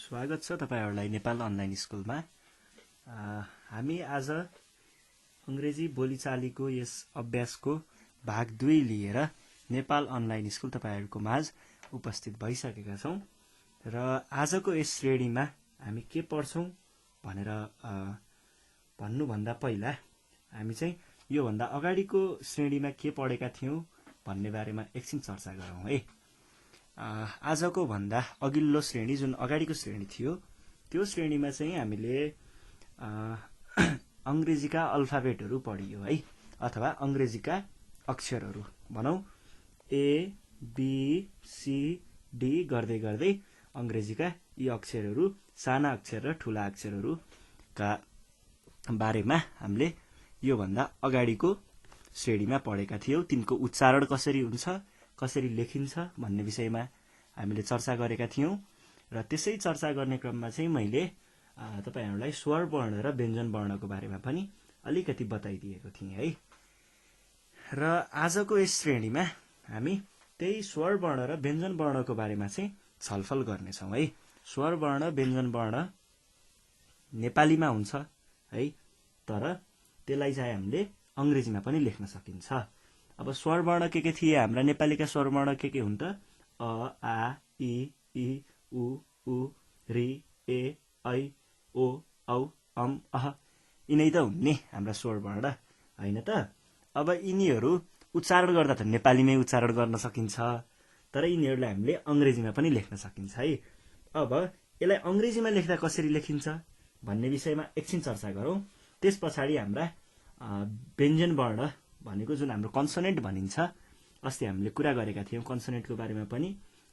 स्वागत छ तपाईहरुलाई नेपाल अनलाइन स्कुलमा। हामी आज अंग्रेजी बोलीचालीको यस अभ्यासको भाग 2 लिएर नेपाल अनलाइन स्कुल तपाईहरुको माझ उपस्थित भइसकेका छौं र आजको यस श्रेणीमा हामी के पढ्छौं भनेर भन्नु भन्दा पहिला हामी चाहिँ यो भन्दा अगाडिको श्रेणीमा के पढेका थियौं भन्ने बारेमा एकछिन चर्चा गरौँ है। आजको भन्दा अघिल्लो श्रेणी जुन अगाडिको श्रेणी थियो त्यो श्रेणीमा चाहिँ हामीले अंग्रेजीका अल्फाबेटहरु पढियो है, अथवा अंग्रेजीका अक्षरहरु भनौं ए बी सी डी गर्दै गर्दै अंग्रेजीका यी अक्षरहरु साना अक्षर र ठूला अक्षरहरुका बारेमा हामीले यो भन्दा अगाडिको श्रेणीमा पढेका थियौं। तिनको उच्चारण कसरी हुन्छ, कसरी लेखिन्छ भन्ने विषयमा हामीले चर्चा गरेका थियौं र त्यसै चर्चा गर्ने क्रममा चाहिँ मैले तपाईहरुलाई स्वर वर्ण र व्यञ्जन वर्णको बारेमा पनि अलिकति बताइदिएको थिएँ है। र आजको यस श्रेणीमा हामी त्यही स्वर वर्ण र व्यञ्जन वर्णको बारेमा चाहिँ छलफल गर्ने छौं है। स्वर वर्ण व्यञ्जन वर्ण नेपालीमा हुन्छ है, तर त्यसलाई चाहिँ हामीले अंग्रेजीमा पनि लेख्न सकिन्छ। अब स्वर वर्ण के थिए हाम्रा नेपालीका स्वर वर्ण के हुन् त? अ आ इ उ उ ऋ ए ऐ ओ औ अम अह यिनै त हुन् नि हाम्रा स्वर वर्ण हैन त। अब यिनीहरु उच्चारण गर्दा त नेपालीमै उच्चारण गर्न सकिन्छ, तर यिनीहरुलाई हामीले अंग्रेजीमा पनि लेख्न सकिन्छ है। अब यसलाई अंग्रेजीमा लेख्दा कसरी लेखिन्छ भन्ने विषयमा एकछिन चर्चा गरौँ। त्यसपछाडी हाम्रा व्यञ्जन वर्ण भनेको जुन हाम्रो कन्सोनेन्ट भनिन्छ, अस्ति हामीले कुरा गरेका थियौं कन्सोनेन्टको बारेमा पनि,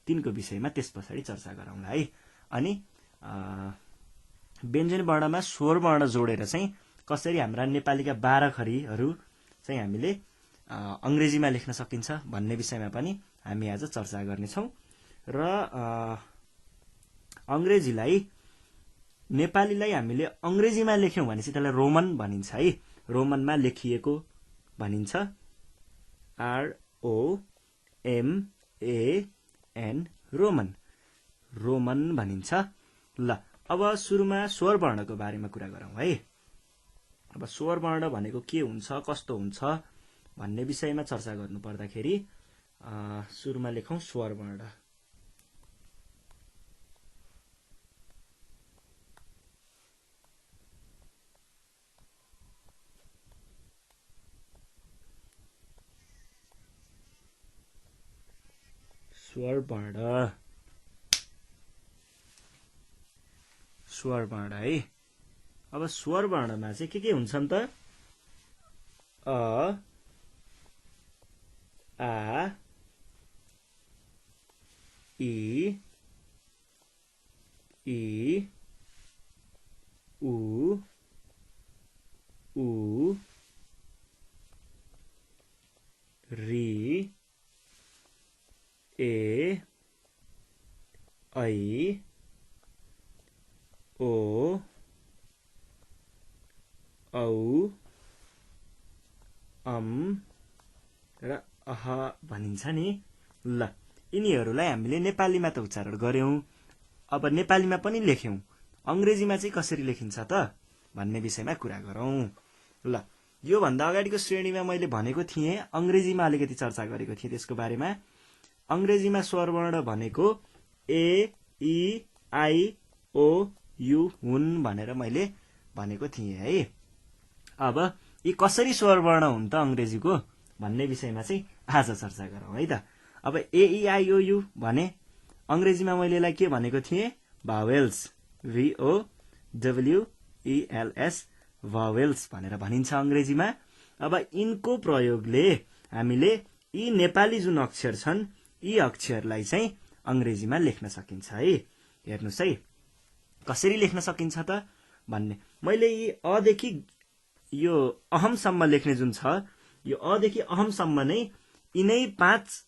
तिनको विषयमा त्यसपछाडी चर्चा गरौँला है। अनि व्यञ्जन वर्णमा स्वर वर्ण जोडेर चाहिँ कसरी हाम्रा नेपालीका 12 खरीहरु चाहिँ हामीले अंग्रेजीमा लेख्न सकिन्छ भन्ने विषयमा पनि हामी आज चर्चा गर्ने छौं। र अंग्रेजीलाई नेपालीलाई हामीले अंग्रेजीमा लेख्यौं भने चाहिँ त्यसलाई रोमन भनिन्छ है। रोमनमा लेखिएको भनिन्छ, R O M A N Roman, Roman भनिन्छ। ल अब सुरुमा स्वर वर्णको बारेमा कुरा गरौँ है। अब स्वर वर्ण भनेको के हुन्छ, कस्तो हुन्छ भन्ने विषयमा चर्चा गर्नु पर्दाखेरि सुरुमा लेखौं स्वर वर्ण। स्वर वर्ण, स्वर वर्ण है। अब स्वर वर्णमा चाहिँ के हुन्छन् त? अ आ इ उ ऊ ऋ ए ऐ ओ औ अम र अह भनिन्छ नि। ल यिनीहरुलाई हामीले नेपालीमा त उच्चारण गर्यौं, अब नेपालीमा पनि लेख्यौं, अंग्रेजीमा चाहिँ कसरी लेखिन्छ त भन्ने विषयमा कुरा गरौँ। ल यो भन्दा अगाडिको श्रेणीमा मैले भनेको थिएँ, अंग्रेजीमा अलिकति चर्चा गरेको थिएँ त्यसको बारेमा। अंग्रेजीमा स्वर वर्ण भनेको ए ई आई ओ यु हुन् भनेर मैले भनेको थिएँ है। अब यी कसरी स्वर वर्ण हुन् त अंग्रेजीको भन्ने विषयमा चाहिँ आज चर्चा गरौँ है त। अब ए ई आई ओ यु भने अंग्रेजीमा मैले यसलाई के भनेको थिएँ? Vowels, V O W E L S, vowels भनेर भनिन्छ अंग्रेजीमा। अब यिनको प्रयोगले हामीले यी नेपाली जुन अक्षर छन् यी अक्षरलाई चाहिँ अंग्रेजीमा लेख्न सकिन्छ है। हेर्नुस् है कसरी लेख्न सकिन्छ त भन्ने। मैले यी अ देखि यो अहमसम्म लेख्ने जुन छ, यो अ देखि अहमसम्म नै यिनै 5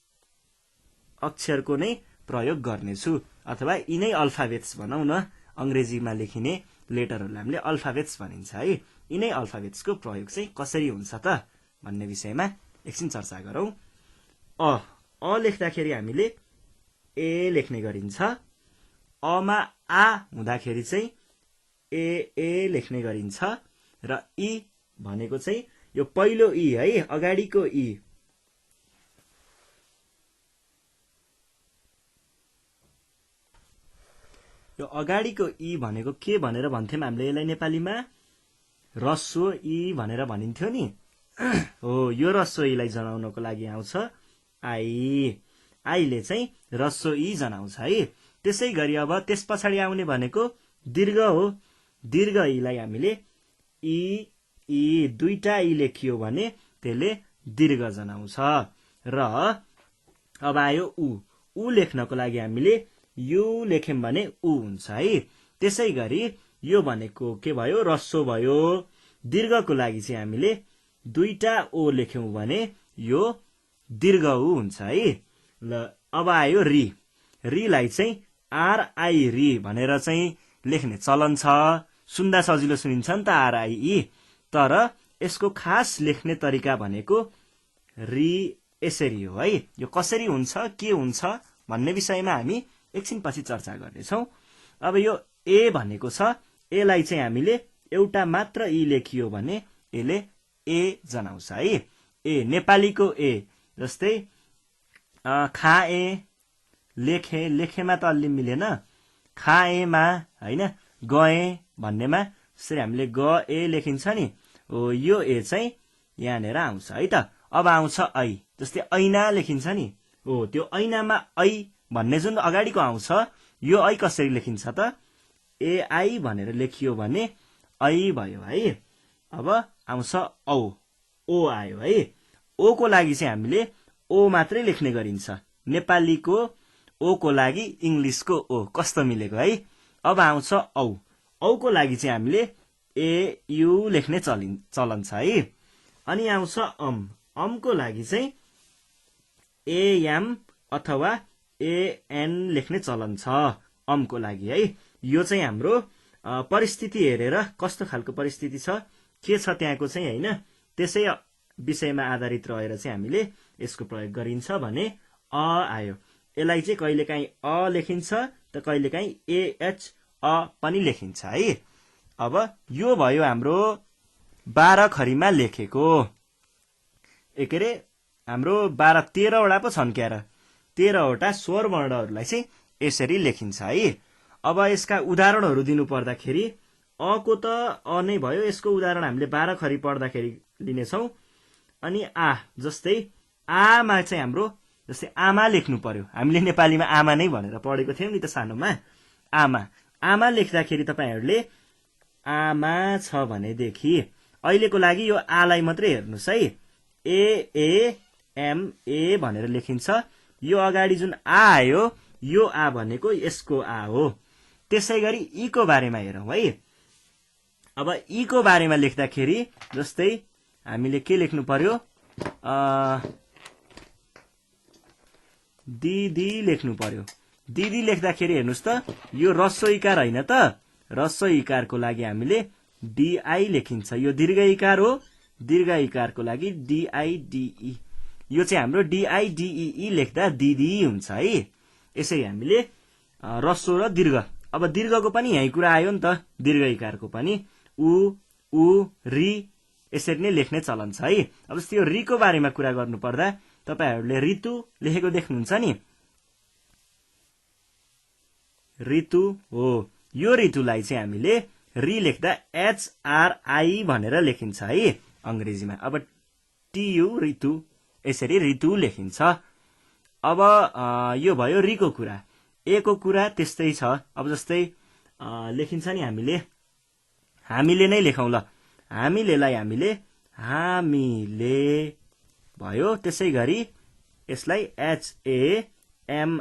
अक्षरको नै प्रयोग गर्नेछु, अथवा यिनै अल्फाबेट्स भनौं न, अंग्रेजीमा लेखिने लेटरहरुलाई हामीले अल्फाबेट्स भनिन्छ है। यिनै अल्फाबेट्सको प्रयोग चाहिँ कसरी हुन्छ त भन्ने विषयमा एकछिन चर्चा गरौँ। अ लेख्दाखेरि हामीले ए लेख्ने गरिन्छ, अमा आ हुँदाखेरि चाहिँ ए लेख्ने गरिन्छ र ई भनेको चाहिँ यो पहिलो ई है, अगाडिको ई। यो अगाडिको ई भनेको के भनेर भन्थ्यौं हामीले यसलाई नेपालीमा? रस्व ई भनेर भनिन्थ्यो नि। हो, यो रस्व ईलाई जनाउनको लागि आउँछ आई। आईले चाहिँ रस्व ई जनाउँछ है। त्यसै गरी अब त्यस पछाडि आउने भनेको दीर्घ हो। दीर्घ ईलाई हामीले ई दुईटा ई लेखियो भने त्यसले दीर्घ जनाउँछ। र अब आयो उ लेख्नको लागि हामीले यु लेख्यौं भने उ हुन्छ है। त्यसै गरी यो भनेको के भयो? रस्व भयो। दीर्घको लागि चाहिँ हामीले दुईटा ओ लेख्यौं भने यो दीर्घ उ हुन्छ है। ल अब आयो री। रीलाई चाहिँ आरआई री भनेर चाहिँ लेख्ने चलन छ। सुन्दा सजिलो सुनिन्छ नि त आरआई। तर यसको खास लेख्ने तरिका भनेको री यसरी हो है। यो कसरी हुन्छ, के हुन्छ भन्ने विषयमा हामी एकछिन पछि चर्चा गर्नेछौँ। अब यो ए भनेको छ, एलाई चाहिँ हामीले एउटा मात्र ई लेखियो भने यसले ए जनाउँछ है। ए नेपालीको ए, जस्तै खाए, लेखे, लेखेमा त अलि मिलेन, खाएमा होइन, गए भन्नेमा यसरी हामीले ग ए लेखिन्छ नि। हो, यो ए चाहिँ यहाँनिर आउँछ है त। अब आउँछ ऐ, जस्तै ऐना लेखिन्छ नि। हो, त्यो ऐनामा ऐ भन्ने जुन अगाडिको आउँछ, यो ऐ कसरी लेखिन्छ त? एआई भनेर लेखियो भने ऐ भयो है। अब आउँछ औ, ओ आयो है। ओ को लागि चाहिँ हामीले ओ मात्रै लेख्ने गरिन्छ। नेपालीको ओ को लागि इङ्ग्लिसको ओ, कस्तो मिलेको है। अब आउँछ औ। औ को लागि चाहिँ हामीले एयु लेख्ने चलन छ है। अनि आउँछ अम को लागि चाहिँ एएम अथवा एएन लेख्ने चलन छ अमको लागि है। यो चाहिँ हाम्रो परिस्थिति हेरेर कस्तो खालको परिस्थिति छ, के छ त्यहाँको चाहिँ होइन, त्यसै विषयमा आधारित रहेर चाहिँ हामीले यसको प्रयोग गरिन्छ भने अ आयो। यसलाई चाहिँ कहिलेकाहीँ अ लेखिन्छ त कहिलेकाहीँ एएच अ पनि लेखिन्छ है। अब यो भयो हाम्रो 12 खरीमा लेखेको। के अरे हाम्रो 13 वटा पो छन् क्यार। 13 वटा स्वर वर्णहरूलाई चाहिँ यसरी लेखिन्छ है। अब यसका उदाहरणहरू दिनु पर्दाखेरि अ को त अ नै भयो। यसको उदाहरण हामीले 12 खरी पढ्दाखेरि लिनेछौँ। अनि आ, जस्तै आमा चाहिँ हाम्रो जस्तै आमा लेख्नु पर्यो। हामीले नेपालीमा आमा नै भनेर पढेको थियौँ नि त सानोमा। आमा लेख्दाखेरि तपाईँहरूले आमा छ भनेदेखि अहिलेको लागि यो आलाई मात्रै हेर्नुहोस् है। एएम ए भनेर लेखिन्छ। यो अगाडि जुन आ आयो, यो आ भनेको यसको आ हो। त्यसै गरी ई को बारेमा हेरौँ है। अब ई को बारेमा लेख्दाखेरि जस्तै हामीले के लेख्नु पर्यो? दिदी लेख्नु पर्यो। दिदी लेख्दाखेरि हेर्नुहोस् त, यो रस्व इकार होइन त। रस्व इकारको लागि हामीले डिआई लेखिन्छ। यो दीर्घ इकार हो। दीर्घ इकारको लागि डिआइडिई। यो चाहिँ हाम्रो डिआइडिई लेख्दा दिदी हुन्छ है। यसरी हामीले रस्व र दीर्घ। अब दीर्घको पनि यही कुरा आयो नि त। दीर्घ इकारको पनि उ री यसरी नै लेख्ने चलन छ है। अब जस्तै यो रीको बारेमा कुरा गर्नु पर्दा तपाईहरूले ऋतु लेखेको देख्नुहुन्छ नि। ऋतु हो। यो ऋतुलाई चाहिँ हामीले री लेख्दा एचआरआई भनेर लेखिन्छ है अङ्ग्रेजीमा। अब टियु ऋतु, यसरी ऋतु लेखिन्छ। अब यो भयो रीको कुरा। ए को कुरा त्यस्तै छ। अब जस्तै लेखिन्छ नि हामीले नै लेखौँ ल। हामीलेलाई हामीले हामीले भयो। त्यसै गरी यसलाई एचएएमआईएलई,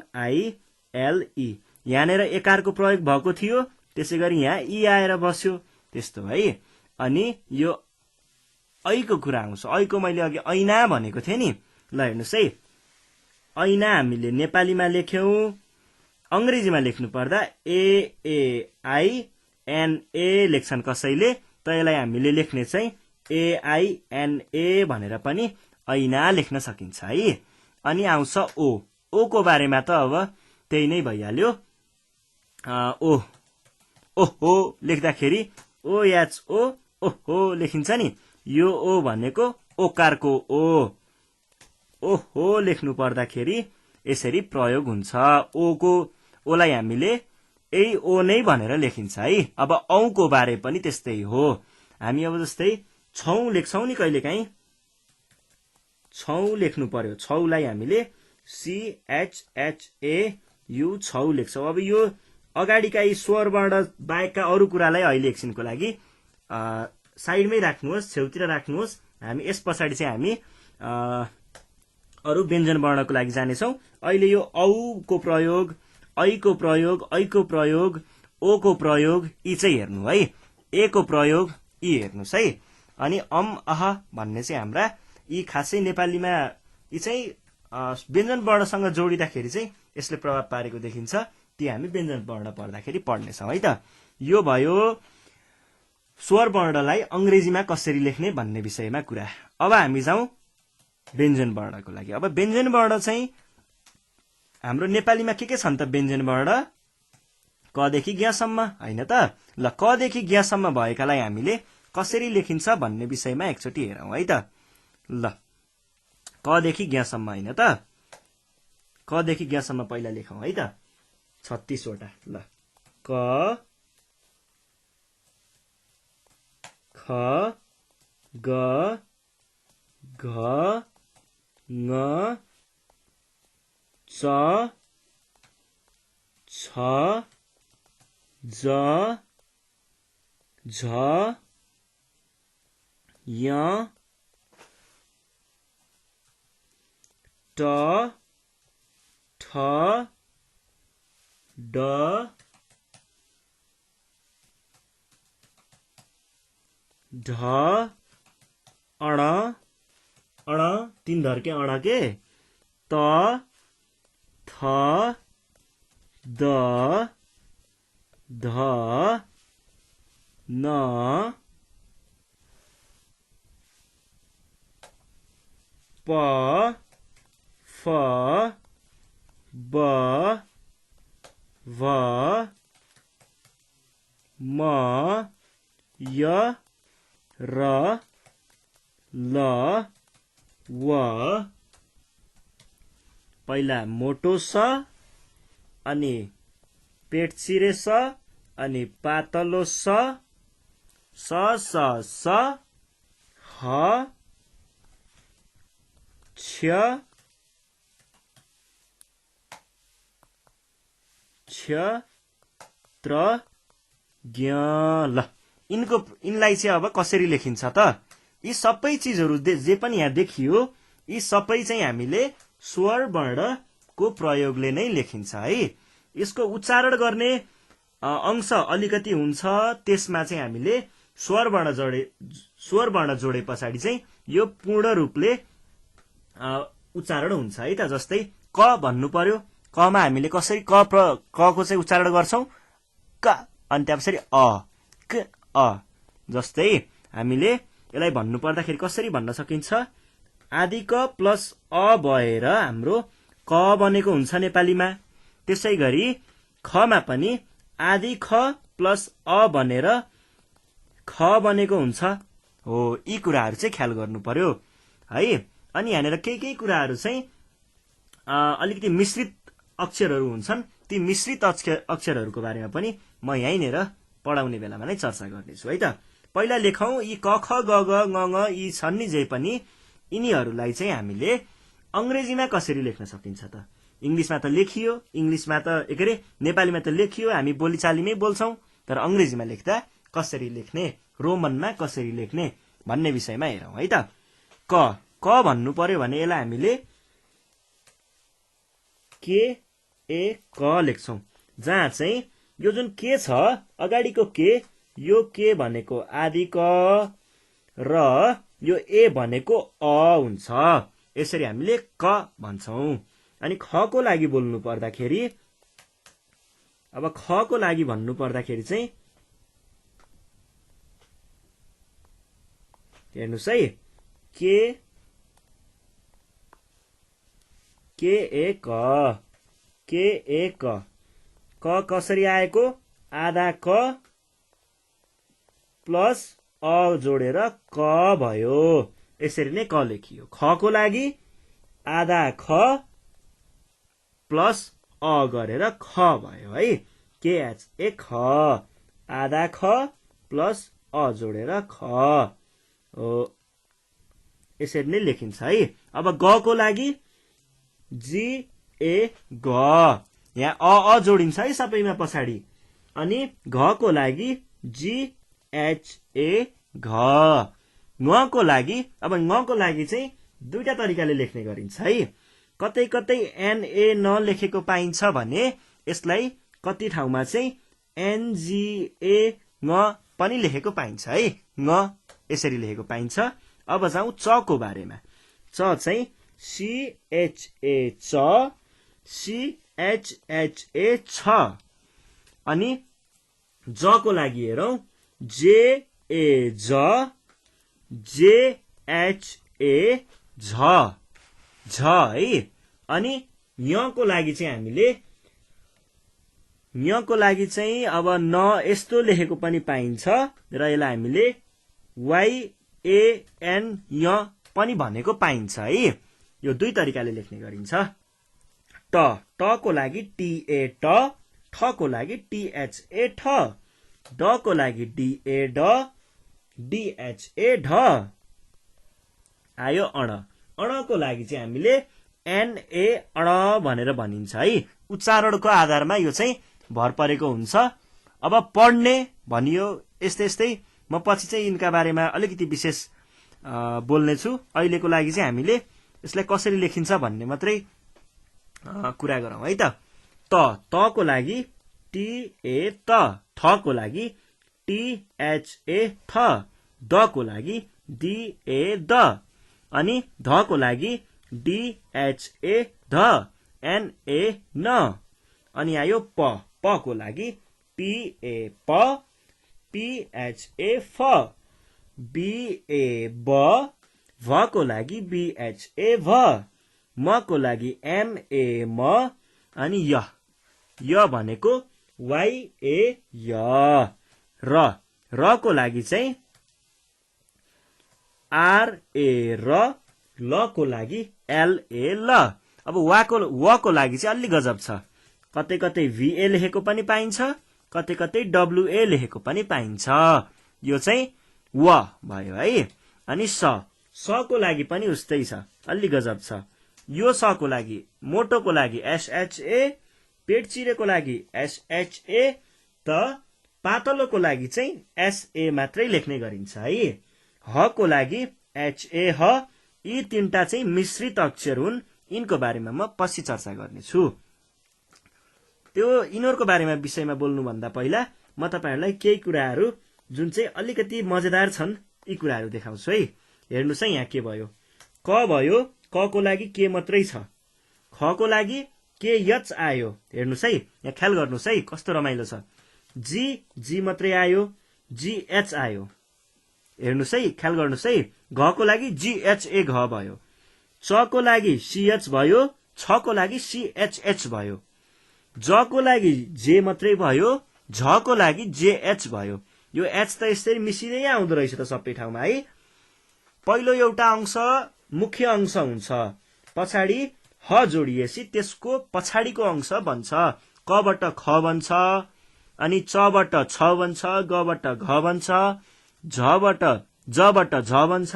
यहाँनिर एकारको प्रयोग भएको थियो, त्यसै गरी यहाँ ई आएर बस्यो, त्यस्तो है। अनि यो ऐको कुरा आउँछ। ऐको मैले अघि ऐना भनेको थिएँ नि। ल हेर्नुहोस् है, ऐना हामीले नेपालीमा लेख्यौँ। अङ्ग्रेजीमा लेख्नु पर्दा एएआईएनए लेख्छन् कसैले, त यसलाई हामीले लेख्ने चाहिँ एआईएनए भनेर पनि ऐना लेख्न सकिन्छ है। अनि आउँछ ओ। ओ को बारेमा त अब त्यही नै भइहाल्यो। ओ ओहो लेख्दाखेरि OHO ओहो लेखिन्छ नि। यो ओ भनेको ओकारको ओहो लेख्नु पर्दाखेरि यसरी प्रयोग हुन्छ। ओलाई हामीले ओ नै भनेर लेखिन्छ है। अब औको बारे पनि त्यस्तै हो। हामी अब जस्तै छौ लेख्छौं नि कहिलेकाहीँ, छौ लेख्नु पर्यो। छौलाई हामीले CHHAU छौ लेख्छौं। अब यो अगाडिका यी स्वर वर्ण बाहेकका अरू कुरालाई अहिले एकछिनको लागि साइडमै राख्नुहोस्, छेउतिर राख्नुहोस्। हामी यस पछाडि चाहिँ हामी अरू व्यञ्जन वर्णको लागि जानेछौँ। अहिले यो औको प्रयोग, ऐको प्रयोग, ऐको प्रयोग, ओको प्रयोग यी चाहिँ हेर्नु है। ए को प्रयोग यी हेर्नुहोस् है। अनि अह भन्ने चाहिँ हाम्रा यी खासै नेपालीमा यी चाहिँ व्यञ्जन वर्णसँग जोडिँदाखेरि चाहिँ यसले प्रभाव पारेको देखिन्छ। ती हामी व्यञ्जन वर्ण पढ्दाखेरि पढ्नेछौँ है त। यो भयो स्वर वर्णलाई अंग्रेजीमा कसरी लेख्ने भन्ने विषयमा कुरा। अब हामी जाउँ व्यञ्जन वर्णको लागि। अब व्यञ्जन वर्ण चाहिँ हाम्रो नेपालीमा के छन् त व्यञ्जन वर्ण? क देखि ज्ञसम्म हैन त। ल क देखि ज्ञसम्म भएकालाई हामीले कसरी लेखिन्छ भन्ने विषयमा एकचोटि हेरौँ है त। ल क देखि ज्ञसम्म हैन त। क देखि ज्ञसम्म पहिला लेखौँ है त। 36 वटा। ल क ख ग घ ङ च छ ज झ य ट ठ ड ढ अण अण तीन धर्के अण के त थ द ध न प फ ब भ म य र ल व। पहिला मोटो स अनि पेट चिरे स अनि पातलो स स स स ह क्ष क्ष त्र ज्ञ। ल यिनलाई चाहिँ अब कसरी लेखिन्छ त? यी सबै चिजहरू जे पनि यहाँ देखियो यी सबै चाहिँ हामीले स्वर वर्णको प्रयोगले नै लेखिन्छ है। यसको उच्चारण गर्ने अंश अलिकति हुन्छ, त्यसमा चाहिँ हामीले स्वर वर्ण जोडे पछाडि चाहिँ यो पूर्ण रूपले उच्चारण हुन्छ है त। जस्तै क भन्नु पर्यो, कमा हामीले कसरी क को चाहिँ उच्चारण गर्छौं क अनि त्यसपछि क अ। जस्तै हामीले यसलाई भन्नु पर्दाखेरि कसरी भन्न सकिन्छ? आदि क प्लस अ भएर हाम्रो क बनेको हुन्छ नेपालीमा। त्यसै गरी खमा पनि आदि ख प्लस अ बनेर ख बनेको हुन्छ। हो, यी कुराहरू चाहिँ ख्याल गर्नु पर्यो है। अनि यहाँनिर केही कुराहरू चाहिँ अलिकति मिश्रित अक्षरहरू हुन्छन्। ती मिश्रित अक्षरहरूको बारेमा पनि म यहीँनिर पढाउने बेलामा नै चर्चा गर्नेछु है त। पहिला लेखौं यी क ख ग घ ङ ङ यी छन् नि जे पनि, यिनीहरूलाई चाहिँ हामीले अंग्रेजीमा कसरी लेख्न सकिन्छ त? इंग्लिशमा त लेखियो, इंग्लिशमा त के अरे नेपालीमा त लेखियो, हामी बोलीचालीमै बोल्छौं, तर अंग्रेजीमा लेख्दा कसरी लेख्ने, रोमनमा कसरी लेख्ने भन्ने विषयमा हेरौं है त। क भन्नु पर्यो भने यसलाई हामीले के ए क लेख्छौं, जहाँ चाहिँ यो जुन के छ अगाडिको के, यो के भनेको आदि क र यो ए भनेको अ हुन्छ। यसरी हामीले क भन्छौं। अनि ख को लागि बोल्नु पर्दाखेरि, अब ख को लागि भन्नु पर्दाखेरि चाहिँ हेर्नुस् है, के ए क, के ए क, क क कसरी आएको आधा क प्लस अ जोडेर क भयो यसरी नै क लेखियो खको लागि आधा ख प्लस अ गरेर ख भयो है KH ख आधा ख प्लस अ जोडेर ख हो यसरी नै लेखिन्छ है अब गको लागि GA ग यहाँ अ जोडिन्छ है सबैमा पछाडि अनि घको लागि GHA घ ङको लागि अब ङको लागि चाहिँ दुईटा तरिकाले लेख्ने गरिन्छ है कतै कतै NA नलेखेको पाइन्छ भने यसलाई कति ठाउँमा चाहिँ NGA ङ पनि लेखेको पाइन्छ है ङ यसरी लेखेको पाइन्छ अब जाउँ चको बारेमा च चाहिँ CHA च CHHA छ अनि जको लागि हेरौँ JA ज JHA झ झ है अनि यको लागि चाहिँ हामीले यको लागि चाहिँ अब न यस्तो लेखेको पनि पाइन्छ र यसलाई हामीले YAN य पनि भनेको पाइन्छ है यो दुई तरिकाले लेख्ने गरिन्छ टको लागि TA ट ठको लागि THA ठ डको लागि DA ड DHA ढ आयो अणको लागि चाहिँ हामीले NA अण भनेर भनिन्छ है उच्चारणको आधारमा यो चाहिँ भर परेको हुन्छ अब पढ्ने भनियो यस्तै म पछि चाहिँ यिनका बारेमा अलिकति विशेष बोल्ने छु अहिलेको लागि चाहिँ हामीले यसलाई कसरी लेखिन्छ भन्ने मात्रै कुरा गरौँ है तको लागि TA त थको लागि THA थ दको लागि DA द अनि धको लागि DHA ध NA न अनि आयो पको लागि PA प PHA फ BA ब भको लागि BHA भ मको लागि MA म अनि य भनेको YA य रको लागि चाहिँ RA र लको लागि LA ल अब वको लागि चाहिँ अलि गजब छ कतै कतै VA लेखेको पनि पाइन्छ कतै कतै WA लेखेको पनि पाइन्छ यो चाहिँ व भयो है अनि सको लागि पनि उस्तै छ अलि गजब छ यो सको लागि मोटोको लागि SHA पेट चिरेको लागि SHA त पातलोको लागि चाहिँ SA मात्रै लेख्ने गरिन्छ है हको लागि HA ह यी तीनटा चाहिँ मिश्रित अक्षर हुन् यिनको बारेमा म पछि चर्चा गर्नेछु त्यो यिनीहरूको बारेमा विषयमा बोल्नुभन्दा पहिला म तपाईहरुलाई केही कुराहरू जुन चाहिँ अलिकति मजेदार छन् यी कुराहरू देखाउँछु है हेर्नुस् है यहाँ के भयो क भयो कको लागि के मात्रै छ खको लागि KH आयो हेर्नुस् है यहाँ ख्याल गर्नुस् है कस्तो रमाइलो छ जी मात्रै आयो GH आयो हेर्नुस् है ख्याल गर्नुस् है घको लागि GHA घ भयो चको लागि CH भयो छको लागि CHH भयो जको लागि J मात्रै भयो झको लागि JH भयो यो H त यसरी मिसिँदै आउँदो रहेछ त सबै ठाउँमा है पहिलो एउटा अंश मुख्य अंश हुन्छ पछाडि ह जोडिएपछि त्यसको पछाडिको अंश बन्छ कबाट ख बन्छ अनि चबाट छ बन्छ गबाट घ बन्छ जबाट झ बन्छ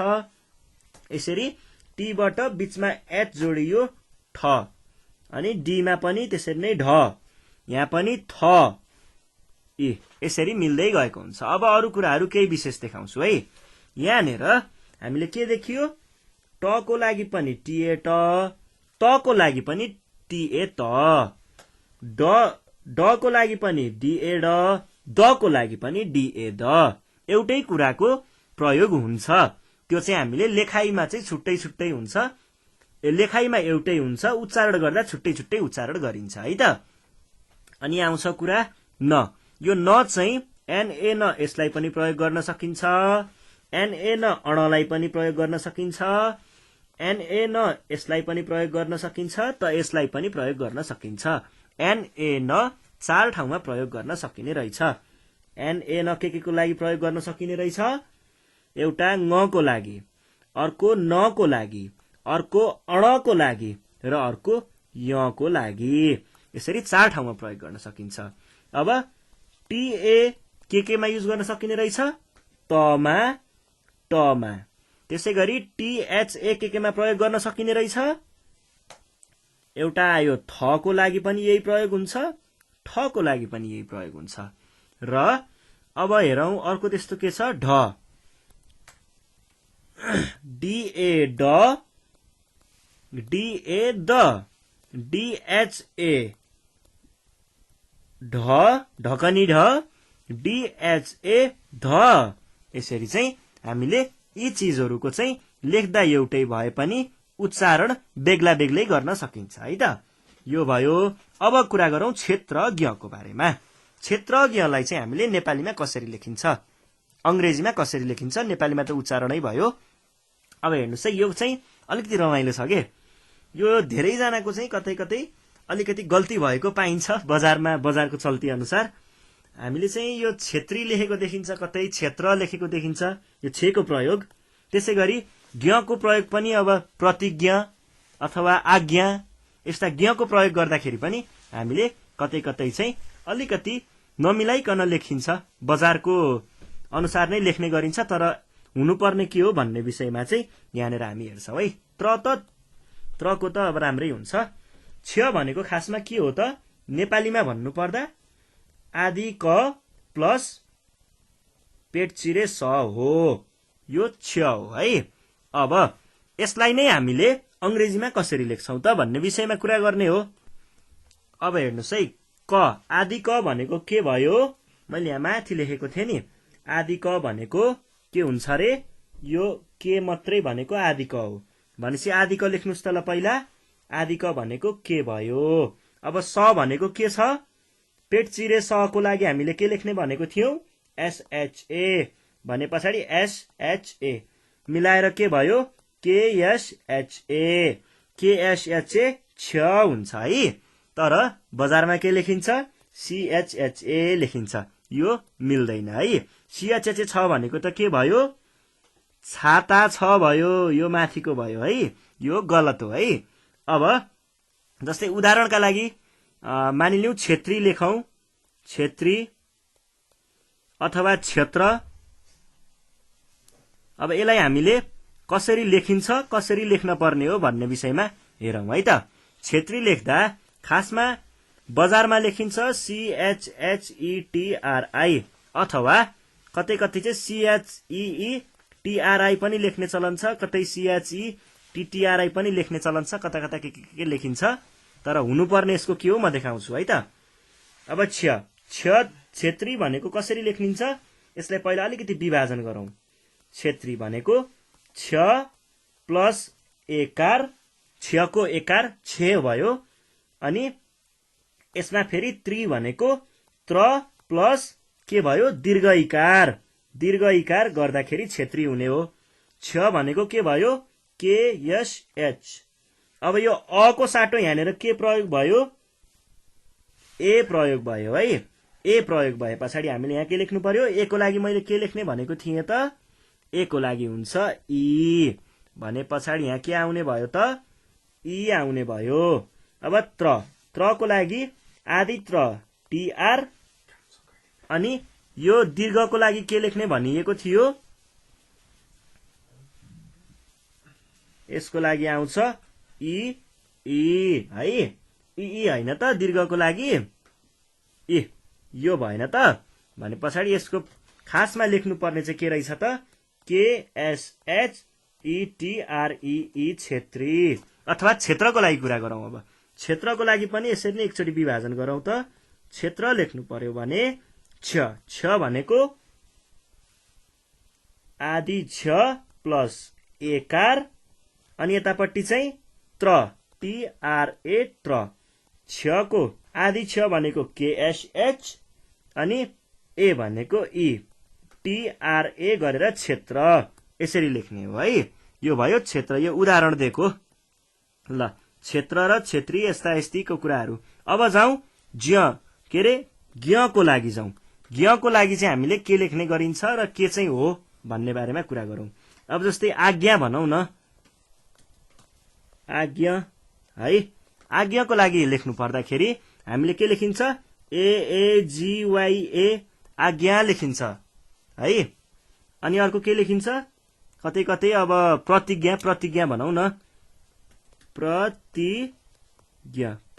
यसरी टीबाट बीचमा H जोडियो ठ अनि डीमा पनि त्यसरी नै ढ यहाँ पनि थ यसरी मिल्दै गएको हुन्छ अब अरु कुराहरू केही विशेष देखाउँछु है यहाँनेर हामीले के देखियो टको लागि पनि TA ट तको लागि पनि TA त डको लागि पनि DA ड दको लागि पनि DA द एउटै कुराको प्रयोग हुन्छ त्यो चाहिँ हामीले लेखाइमा चाहिँ छुट्टै छुट्टै हुन्छ लेखाइमा एउटै हुन्छ उच्चारण गर्दा छुट्टै छुट्टै उच्चारण गरिन्छ है त अनि आउँछ कुरा न यो न चाहिँ NA न यसलाई पनि प्रयोग गर्न सकिन्छ NA न अणलाई पनि प्रयोग गर्न सकिन्छ NA न यसलाई पनि प्रयोग गर्न सकिन्छ त यसलाई पनि प्रयोग गर्न सकिन्छ NA न 4 ठाउँमा प्रयोग गर्न सकिने रहेछ। एन न के को लागि प्रयोग गर्न सकिने रहेछ। एउटा ङको लागि, अर्को नको लागि, अर्को अणको लागि र अर्को यको लागि। यसरी 4 ठाउँमा प्रयोग गर्न सकिन्छ। अब टीए केमा युज गर्न सकिने रहेछ। तमा, टमा। त्यसै गरी टीएचए केमा प्रयोग गर्न सकिने रहेछ। एउटा आयो थको लागि पनि यही प्रयोग हुन्छ, ठको लागि पनि यही प्रयोग हुन्छ। र अब हेरौं अर्को त्यस्तो के छ। ढ, डीए ड, डीए द, डीएचए ढ, ढकनी ढ, डीएचए ध। यसरी चाहिँ हामीले यी चीजहरूको चाहिँ लेख्दा एउटै भए पनि उच्चारण बेग्ला बेग्लै गर्न सकिन्छ है त। यो भयो। अब कुरा गरौं क्षेत्रज्ञको बारेमा। क्षेत्रज्ञलाई चाहिँ हामीले नेपालीमा कसरी लेखिन्छ, अंग्रेजीमा कसरी लेखिन्छ, नेपालीमा त उच्चारणै भयो। अब हेर्नुस् है, यो चाहिँ अलिकति रमाइलो छ के। यो धेरैजनाको चाहिँ कतै कतै अलिकति गल्ती भएको पाइन्छ बजारमा, बजारको चल्ती अनुसार। हामीले चाहिँ यो क्षेत्री लेखेको देखिन्छ, कतै क्षेत्र लेखेको देखिन्छ, यो छेको प्रयोग। त्यसै गरी ज्ञको प्रयोग पनि अब प्रतिज्ञा अथवा आज्ञा यस्ता ज्ञको प्रयोग गर्दाखेरि पनि हामीले कतै कतै चाहिँ अलिकति नमिलाइकन लेखिन्छ, बजारको अनुसार नै लेख्ने गरिन्छ। तर हुनुपर्ने के हो भन्ने विषयमा चाहिँ यहाँनिर हामी हेर्छौँ है। त्रको त अब राम्रै हुन्छ। क्ष भनेको खासमा के हो त, नेपालीमा भन्नुपर्दा आदि क प्लस पेट चिरे स हो, यो क्ष हो है। अब यसलाई नै हामीले अंग्रेजीमा कसरी लेख्छौं त भन्ने विषयमा कुरा गर्ने हो। अब हेर्नुस् है, क, आदि क भनेको के भयो। मैले यहाँ माथि लेखेको थिएँ नि, आदि क भनेको के हुन्छ रे, यो के मात्रै भनेको आदि क हो। भनेपछि आदि क लेख्नुस् त ल पहिला। आदि क भनेको के भयो। अब स भनेको के छ, पेट चिरे स को लागि हामीले के लेख्ने भनेको थियौं, एसएचए। भने पछाडि एसएचए मिलाएर के भयो, केएसएचए। केएसएचए क्ष हुन्छ है। तर बजारमा के लेखिन्छ, सीएचएचए लेखिन्छ। यो मिल्दैन है। सीएचएचए छ भनेको त के भयो, छाता छ भयो, यो माथिको भयो है। यो गलत हो है। अब जस्तै उदाहरणका लागि मानिलिउँ क्षेत्री लेखौं, क्षेत्री अथवा क्षेत्र। अब यसलाई हामीले कसरी लेखिन्छ, कसरी लेख्न पर्ने हो भन्ने विषयमा हेरौं है त। क्षेत्री लेख्दा खासमा बजारमा लेखिन्छ CHHETRI अथवा कतै कतै चाहिँ CHEETRI पनि लेख्ने चलन छ, कतै CHETTRI पनि लेख्ने चलन छ, कता कता के लेखिन्छ। तर हुनुपर्ने यसको के हो म देखाउँछु है त। अब क्षेत्री भनेको कसरी लेखिन्छ, यसलाई पहिला अलिकति विभाजन गरौं। क्षेत्री भनेको क्ष प्लस एकार, क्षको एकार छे भयो। अनि यसमा फेरि त्रि भनेको त्र प्लस के भयो, दीर्घ इकार। दीर्घ इकार गर्दाखेरि क्षेत्री हुने हो। क्ष भनेको के भयो, केएसएच। अब यो अ को साटो यहाँनिर के प्रयोग भयो, ए प्रयोग भयो है। ए प्रयोग भए पछाडि हामीले यहाँ के लेख्नु पर्यो, ए को लागि मैले के लेख्ने भनेको थिएँ त, ए को लागि हुन्छ ई। भने पछाडि यहाँ के आउने भयो त, ई आउने भयो। अब त्रको लागि आदित्र टीआर। अनि यो दीर्घको लागि के लेख्ने भनिएको थियो, यसको लागि आउँछ ई है। ई हैन त दीर्घको लागि, ई यो भएन त। भने पछाडि यसको खासमा लेख्नु पर्ने चाहिँ के रहेछ त, KSHETREE क्षेत्री। अथवा क्षेत्रको लागि कुरा गरौं। अब क्षेत्रको लागि पनि यसरी नै एकचोटि विभाजन गरौं त। क्षेत्र लेख्नु पर्यो भने क्ष भनेको आदि क्ष प्लस एकार। अनि यतापट्टि चाहिँ त्र, TRA त्र। क्षको आदि क्ष भनेको KSH अनि ए भनेको ई, TRA गरेर क्षेत्र। यसरी लेख्ने हो है। यो भयो क्षेत्र। यो उदाहरण दिएको ल, क्षेत्र र क्षेत्री यस्ता यस्तीको कुराहरू। अब जाउँ के रे ज्ञको लागि जाउँ। ज्ञको लागि चाहिँ हामीले के लेख्ने गरिन्छ र के चाहिँ हो भन्ने बारेमा कुरा गरौँ। अब जस्तै आज्ञा भनौँ न, आज्ञा है, आज्ञाको लागि लेख्नु पर्दाखेरि हामीले के लेखिन्छ, AAGYA आज्ञा लेखिन्छ है। अनि अर्को के लेखिन्छ, कतै कतै अब प्रतिज्ञा भनौँ न,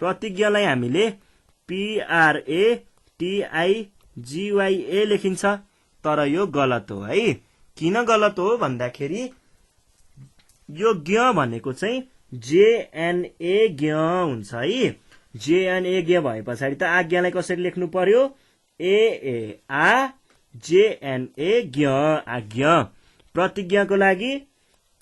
प्रतिज्ञालाई हामीले PRATIGYA लेखिन्छ, तर यो गलत हो है। किन गलत हो भन्दाखेरि यो ज्ञ भनेको चाहिँ JNA ज्ञ हुन्छ है। JNA ज्ञ भए पछाडि त आज्ञालाई कसरी लेख्नु पर्यो, AAJNA ज्ञ आज्ञा। प्रतिज्ञाको लागि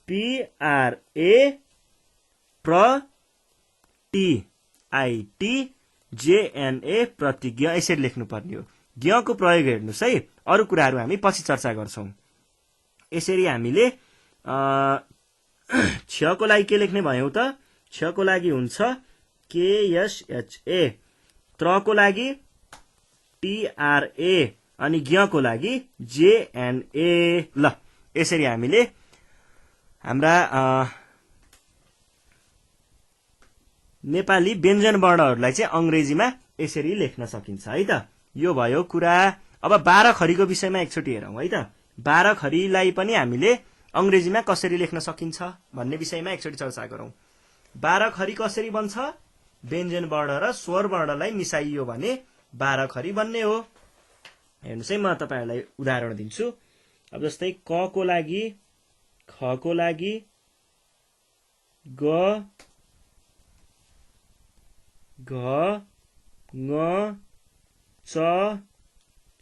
PRATIGJNA प्रतिज्ञा, यसरी लेख्नु पर्ने हो। ज्ञको प्रयोग हेर्नुहोस् है, अरू कुराहरू हामी पछि चर्चा गर्छौँ। यसरी हामीले क्षको लागि के लेख्ने भयौँ त, क्षको लागि हुन्छ KSHA, त्रको लागि TRA अनि ज्ञको लागि JNA। ल यसरी हामीले हाम्रा नेपाली व्यञ्जन वर्णहरूलाई चाहिँ अंग्रेजीमा यसरी लेख्न सकिन्छ है त। यो भयो कुरा। अब 12 खरीको विषयमा एकचोटि हेरौँ है त। 12 खरीलाई पनि हामीले अंग्रेजीमा कसरी लेख्न सकिन्छ भन्ने विषयमा एकचोटि चर्चा गरौँ। 12 खरी कसरी बन्छ, व्यञ्जन वर्ण र स्वर वर्णलाई मिसाइयो भने 12 खरी बन्ने हो। हेर्नुहोस् है, म तपाईहरुलाई उदाहरण दिन्छु। अब जस्तै क को लागि, ख को लागि, ग, घ, ङ, च,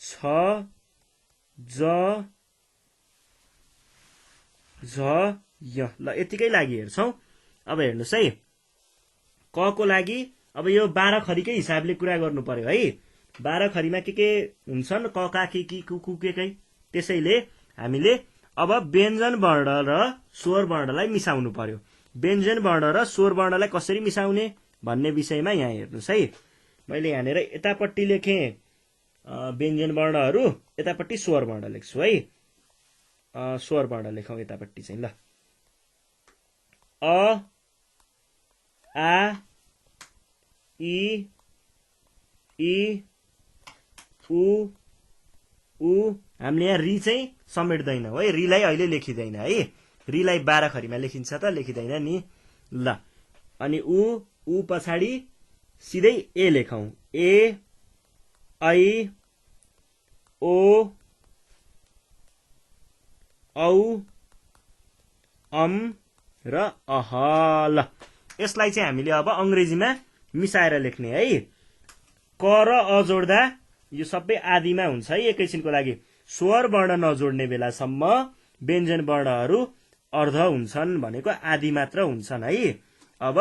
छ, ज, झ, य। ल यतिकै लागि हेर्छौं। अब हेर्नुहोस् है, क को लागि अब यो 12 खरीकै हिसाबले कुरा गर्नु पर्यो है। 12 खरीमा के हुन्छन्, क, का, कि, कु, कु, के। त्यसैले हामीले अब व्यञ्जन वर्ण र स्वर वर्णलाई मिसाउनु पर्यो। व्यञ्जन वर्ण र स्वर वर्णलाई कसरी मिसाउने भन्ने विषयमा यहाँ हेर्नुहोस् है। मैले यहाँनिर यतापट्टि लेखेँ व्यञ्जन वर्णहरू, यतापट्टि स्वर वर्ण लेख्छु है। स्वर वर्ण लेखौँ यतापट्टि चाहिँ। ल अ, आ, इ, उ, हामीले यहाँ रि चाहिँ समेट्दैनौँ है। रिलाई अहिले लेखिँदैन है। रिलाई 12 खरीमा लेखिन्छ त, लेखिँदैन नि। ल अनि उ पछाडि सिधै ए लेखौँ। ए, ऐ, ओ, औ, र अह। ल यसलाई चाहिँ हामीले अब अंग्रेजीमा मिसाएर लेख्ने है। क र अ जोड्दा यो सबै आदिमा हुन्छ है एकैछिनको लागि। स्वर वर्ण नजोड्ने बेलासम्म व्यञ्जन वर्णहरू अर्ध हुन्छन् भनेको आदि मात्र हुन्छन् है। अब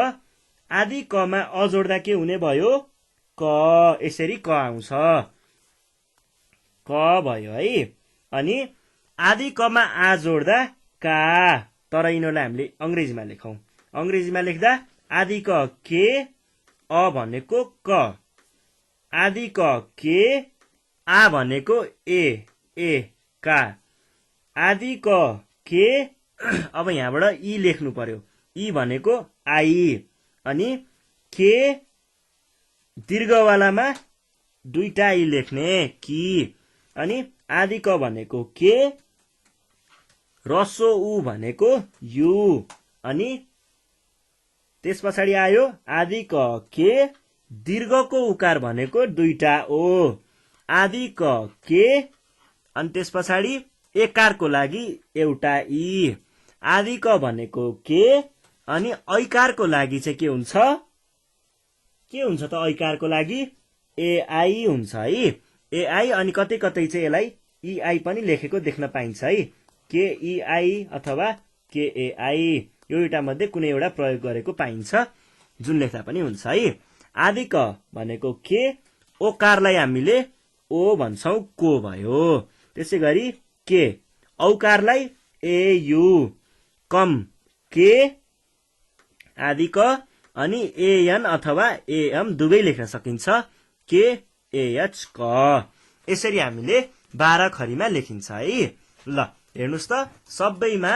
आदि कमा अ जोड्दा के हुने भयो, क। यसरी क आउँछ, क भयो है। अनि आदि कमा आ जोड्दा का, तर यिनीहरूलाई हामीले अंग्रेजीमा लेखौँ। अंग्रेजीमा लेख्दा आदि क के, अ भनेको क, आदि क के, आ भनेको ए का, आदि क के। अब यहाँबाट इ लेख्नु पर्यो। इ भनेको आई, अनि के दीर्घवालामा दुईटा इ लेख्ने कि। अनि आदि क भनेको के, रसो उ भनेको यु, अनि त्यस पछाडि आयो आदि क के, दीर्घको उकार भनेको दुईटा ओ, आदि क के। अनि त्यस पछाडि एकारको लागि एउटा इ, आदि क भनेको के। अनि ऐकारको लागि चाहिँ के हुन्छ त, ऐकारको लागि एआई हुन्छ है। एआई। अनि कतै कतै चाहिँ यसलाई इआई पनि लेखेको देख्न पाइन्छ है। केइआई अथवा केएआई, यो एउटा मध्ये कुनै एउटा प्रयोग गरेको पाइन्छ, जुन लेख्दा पनि हुन्छ है। आदि क भनेको के, ओकारलाई हामीले ओ भन्छौं, को भयो। त्यसै गरी के, औकारलाई एयु, कम के, आदि क, अनि एएन अथवा एएम दुवै लेख्न सकिन्छ। के एच क। यसरी हामीले 12 खरीमा लेखिन्छ है। ल हेर्नुस् त, सबैमा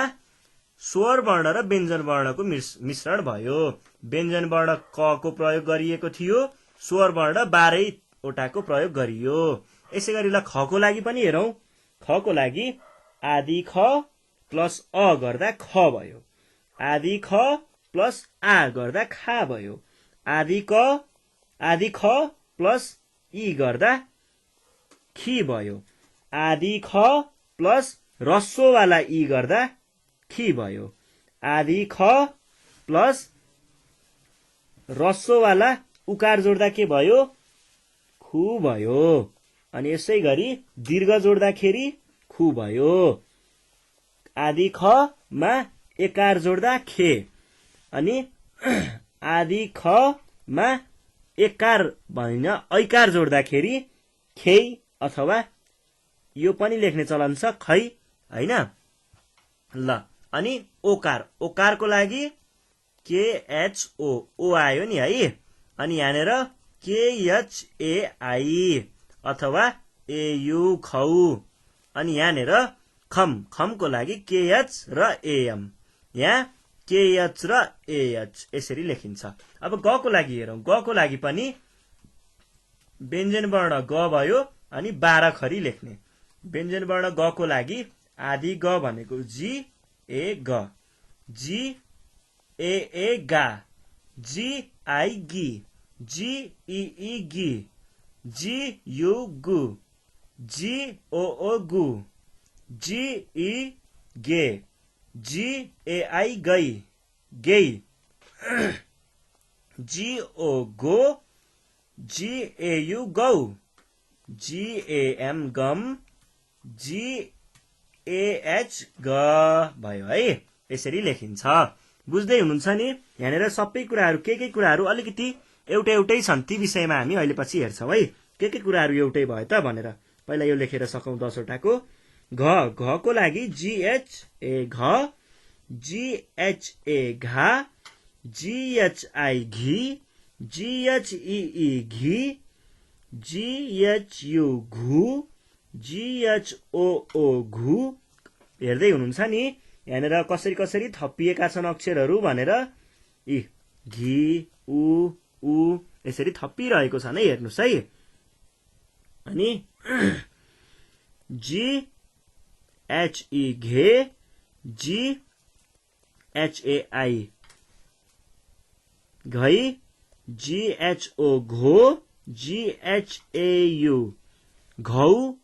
स्वर वर्ण र व्यञ्जन वर्णको मिश्रण भयो। व्यञ्जन वर्ण क को प्रयोग गरिएको थियो, स्वर वर्ण 12 वटाको प्रयोग गरियो। यसै गरी ल ख को लागि पनि हेरौं। ख को लागि आदि ख प्लस अ गर्दा ख भयो, आदि ख प्लस आ गर्दा खा भयो, आदि ख प्लस ई गर्दा खी भयो, आदि ख प्लस रस्वोवाला ई गर्दा खी भयो, आदि ख प्लस रस्वोवाला उकार जोड्दा के भयो, खु भयो। अनि यसै गरी दीर्घ जोड्दाखेरि खु भयो। आदि ख मा एकार जोड्दा खे, अनि आदि ख मा एकार भएन ऐकार जोड्दाखेरि खे, अथवा यो पनि लेख्ने चलन छ खै हैन। ल अनि ओकार, ओकारको लागि केएचओ, ओ आयो नि है। अनि यहाँनिर केएचएआई अथवा एयु खौ। अनि यहाँनिर खम, खमको लागि केएच र एएम, यहाँ केएच र एएच यसरी लेखिन्छ। अब ग को लागि हेरौं। ग को लागि पनि व्यञ्जन वर्ण ग भयो, अनि 12 खरी लेख्ने। व्यञ्जन वर्ण ग को लागि आदि ग भनेको जी ए ग, जी ए गा, जी आई गी, जी ई गी, जी यु गु, जी ओ गु, जी ई गे, जी ए आई गई गेई, जी ओ गो, जी ए यु गौ, जी A M gum, G A H ग भयो है। यसरी लेखिन्छ। बुझ्दै हुनुहुन्छ नि? यहाँनिर सबै कुराहरू के कुराहरू अलिकति एउटै छन्, ती विषयमा हामी अहिले पछि हेर्छौँ है। के कुराहरू एउटै भयो त भनेर पहिला यो लेखेर सकौं 10 वटाको। घ, घ को लागि जीएच ए घ, जीएच ए घा, जीएचआई घी, जीएचई घी, जीएचयु घु, जीएचओ घु। हेर्दै हुनुहुन्छ नि यहाँनिर कसरी थपिएका छन् अक्षरहरू भनेर। यी घी उ यसरी थपिरहेको छन् है, हेर्नुहोस् है। अनि जी एच ई घे, जी एच ए आई घै, जी एच ओ घो, जी एच ए यु घौ,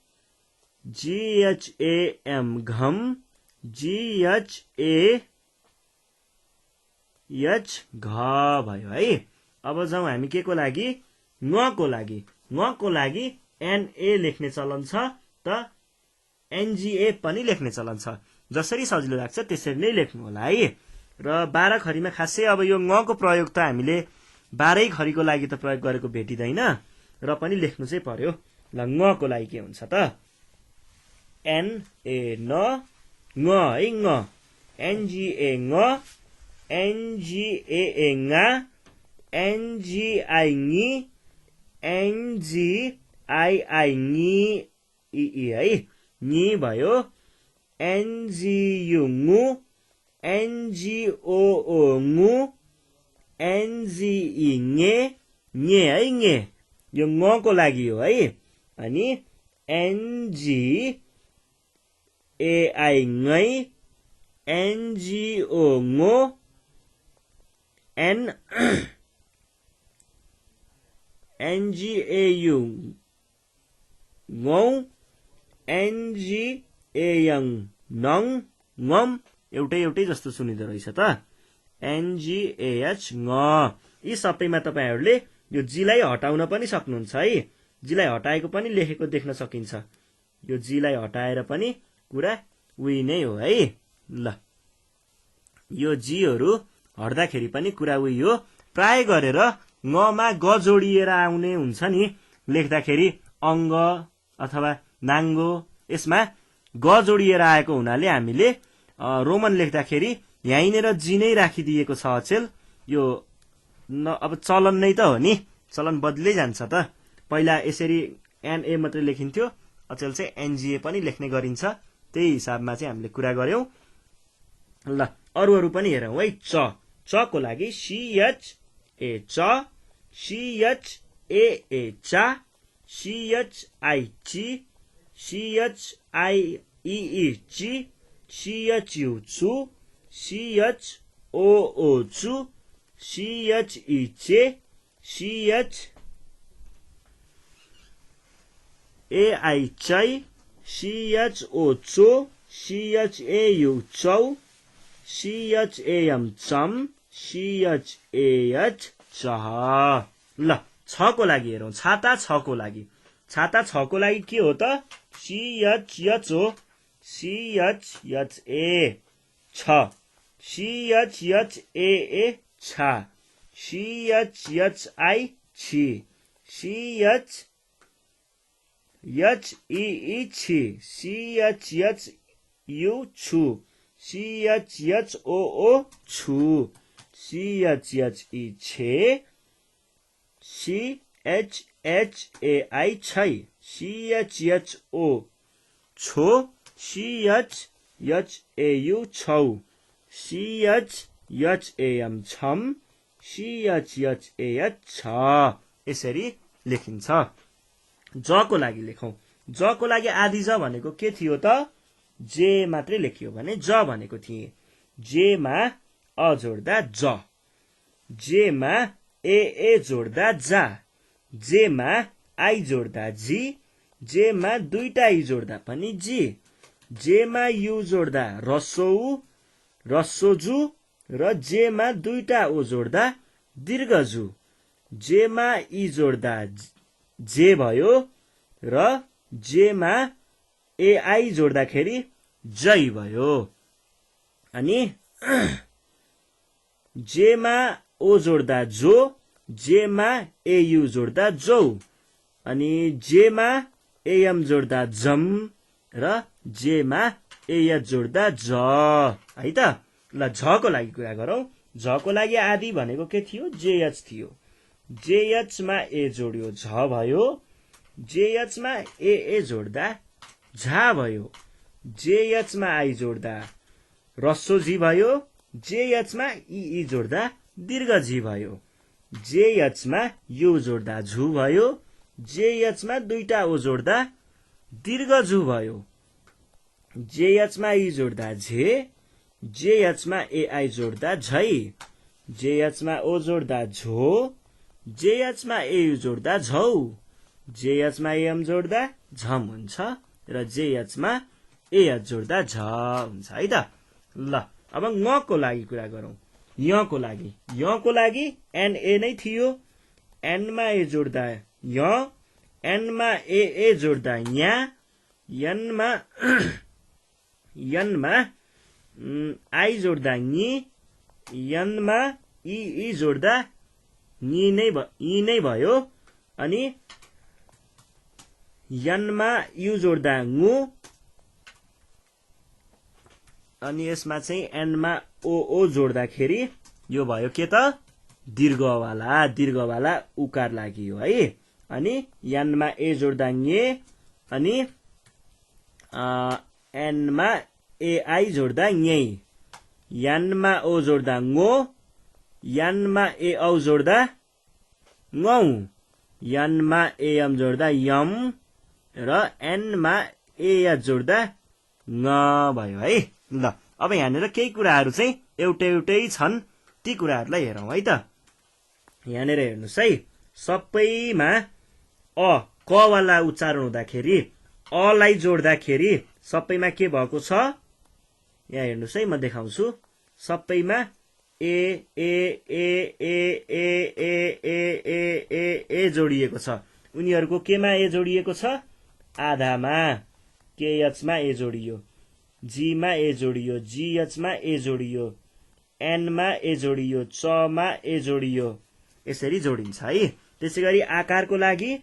जी एच ए एम घम, जी एच ए एच घ भयो है। अब जाउँ हामी के को लागि, ङ को लागि। ङ को लागि एनए लेख्ने चलन छ, त एनजीए पनि लेख्ने चलन छ। जसरी सजिलो लाग्छ त्यसरी नै लेख्नु होला है। र 12 खरीमा खासै अब यो ङ को प्रयोग त हामीले 12 खरीको लागि त प्रयोग गरेको भेटिँदैन, र पनि लेख्नु चाहिँ पर्यो। ल ङ को लागि के हुन्छ त, एन ए न, ङ है ङ, एनजीए ङ, एनजीए ङा, एनजीआई ङी, एनजीआई ङी ई है, ङी भयो, एनजीयु ङु, एनजीओ ङु, एनजीई ङे, ङे है ङे, यो ङ को लागि हो है। अनि एनजी एआई ङै, एनजीओ ङो, एनजीएयु ङौ, एनजीएयङ नङ, ङम एउटै जस्तो सुनिँदो रहेछ त। एनजीएच ङ। यी सबैमा तपाईहरूले यो जीलाई हटाउन पनि सक्नुहुन्छ है। जीलाई हटाएको पनि लेखेको देख्न सकिन्छ। यो जीलाई हटाएर पनि कुरा उही नै हो है। ल यो जीहरू हट्दाखेरि पनि कुरा उही हो। प्राय गरेर ङमा ग जोडिएर आउने हुन्छ नि लेख्दाखेरि, अङ्ग अथवा नाङ्गो, यसमा ग जोडिएर आएको हुनाले हामीले रोमन लेख्दाखेरि यहीँनिर जी नै राखिदिएको छ अचेल। यो अब चलन नै त हो नि, चलन बदलिँदै जान्छ त। पहिला यसरी एनए मात्रै लेखिन्थ्यो, अचेल चाहिँ एनजीए पनि लेख्ने गरिन्छ। त्यही हिसाबमा चाहिँ हामीले कुरा गर्यौं। ल अरू पनि हेरौँ है। चको लागि CHA च, CHAA चा, CHI ची, CHIEE ची, CHU चु, CHOO चु, CHE चे, CHAI चै, CHO चो, CHAU चौ, CHAM चम, CHAH चह। ल छको लागि हेरौँ। छाता छको लागि के हो त? CHH हो, CHHA छ, CHHAA छा, CHHI छि, CHHEE छि, CHHU छु, CHHOO छु, CHHE छे, CHHAI छै, CHHO छो, CHHAU छौ, CHHAM छम, CHHAH छ। यसरी लेखिन्छ। जको लागि लेखौं। जको लागि आदि ज भनेको के थियो त? जे मात्रै लेखियो भने ज भनेको थिए। जेमा अ जोड्दा ज, जेमा ए जोड्दा जा, जेमा आई जोड्दा जी, जेमा दुईटा ई जोड्दा पनि जी, जेमा यु जोड्दा रसो रसोजु, र जेमा दुईटा ओ जोड्दा दीर्घजु, जेमा ई जोड्दा जे भयो, र जेमा एआई जोड्दाखेरि जै भयो। अनि जेमा ओ जोड्दा जो, जेमा एयु जोड्दा जौ, अनि जेमा एयम जोड्दा जम, र जेमा एय जोड्दा ज है त। ल झको लागि कुरा गरौँ। झको लागि आदि भनेको के थियो? जेएच थियो। जेएचमा ए जोड्यो झ भयो, जेएचमा ए जोड्दा झा भयो, जेएचमा आई जोड्दा रस्सोजी भयो, जेएचमा ई जोड्दा दीर्घजी भयो, जेएचमा यु जोड्दा झु भयो, जेएचमा दुईटा ओ जोड्दा दीर्घजु भयो, जेएचमा ई जोड्दा झे, जेएचमा एआई जोड्दा झै, जेएचमा ओ जोड्दा झो, जेएचमा एयु जोड्दा झौ, जेएचमा एम जोड्दा झम हुन्छ, र जेएचमा एएच जोड्दा झ हुन्छ है त। ल अब ङको लागि कुरा गरौँ। यको लागि एनए नै थियो। एनमा ए जोड्दा य, एनमा ए जोड्दा या, यनमा आई जोड्दा ङी, यनमा ई जोड्दा ङी नै भयो, अनि यनमा यु जोड्दा ङु, अनि यसमा चाहिँ एनमा ओ जोड्दाखेरि यो भयो के त? दीर्घवाला उकार लाग्यो है। अनि यनमा ए जोड्दा ङे, अनि एनमा एआई जोड्दा ङै, यानमा ओ जोड्दा ङो, यानमा ए औ जोड्दा ङौ, यानमा एयम जोड्दा यम, र एनमा एया जोड्दा ङ भयो है। ल अब यहाँनिर केही कुराहरू चाहिँ एउटै छन्, ती कुराहरूलाई हेरौँ है त। यहाँनिर हेर्नुहोस् है, सबैमा क वाला उच्चारण हुँदाखेरि अलाई जोड्दाखेरि सबैमा के भएको छ? यहाँ हेर्नुहोस् है, म देखाउँछु। सबैमा ए जोडिएको छ। उनीहरूको केमा ए जोडिएको छ? आधामा। केएचमा ए जोडियो, जीमा ए जोडियो, जीएचमा ए जोडियो, एनमा ए जोडियो, चमा ए जोडियो, यसरी जोडिन्छ है। त्यसै गरी आकारको लागि